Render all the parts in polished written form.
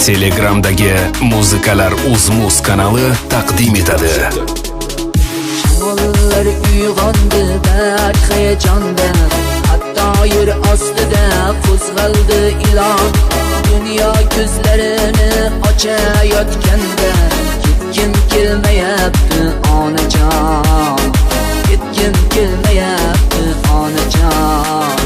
Telegramdagi Muzikalar Uz-Muz kanali taqdim etadi. Shamollar uyg'ondi bak heyejonda, hatto yer ostida qo'zg'aldi ilon. Dunyo ko'zlarini ochayotganda, ketgim kelmayapti onajon, ketgim kelmayapti onajon.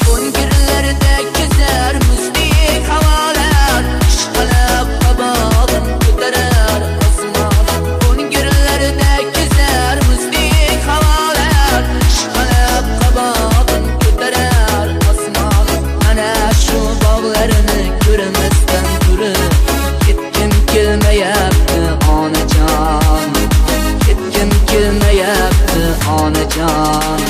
Ko'ngillarda kezar muzdek havolar, ishqalab qabog'im ko'tarar osmon. Ko'ngillarda kezar muzdek havolar, ishqalab qabog'im ko'tarar osmon. Mana shu bog'larni ko'rmasdan turib, ketgim kelmayapti onajon, ketgim kelmayapti onajon.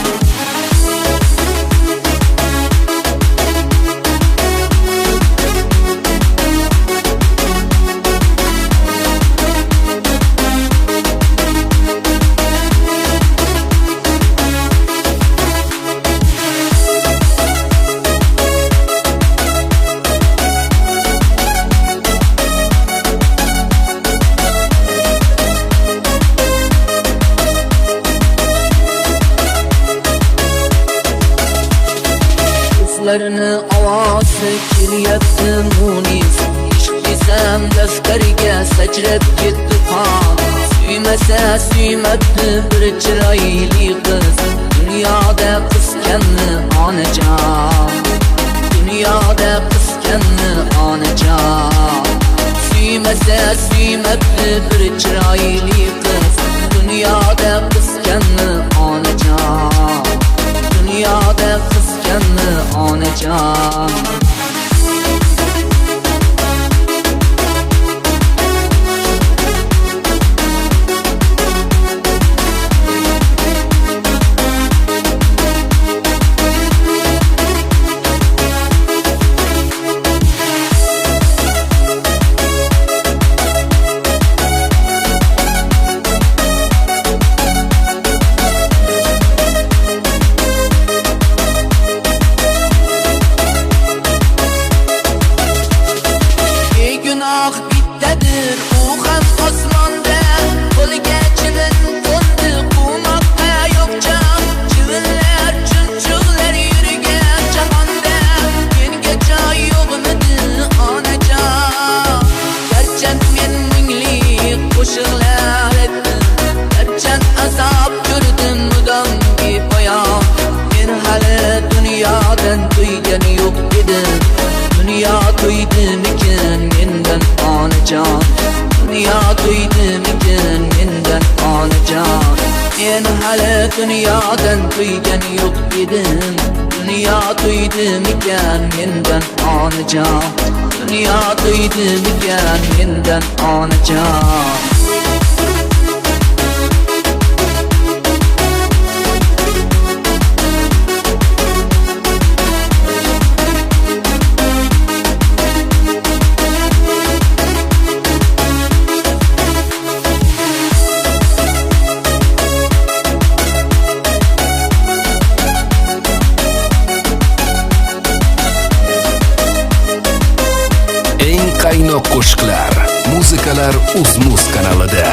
Ko'zlarini ovozi kelyapti munis, ishq desam daftariga sachrab ketdi qon. Suymasa suymabdi bir chiroyli qiz, dunyoda qiskanni onajon, dunyoda qiskanni onajon. Suymasa suymabdi bir chiroyli qiz, dunyoda qiskanni onajon, dunyoda qiskanni onajon. Bittadir u ham osmonda, qo'liga chivin qo'ndi, qumoqqa yo'q jon. Chivinlar chumchuqlar yurgan jahonda, menga joy yo'qmidi onajon. Garchi men mungli qo'shiqlar aytdim, garchi azob ko'rdim mudom bepoyon, men hali dunyodan to'ygan yo'q edim. Dunyo to'ydimikin mendan onajon, dunyo to'ydimikin mendan onajon. Men hali dunyodan to'ygan yo'q edim. Dunyo to'ydimikan mendan onajon, dunyo to'ydimikan mendan onajon. Eng qaynoq qo'shiqlar Muzikalar Uz-Muz kanalida.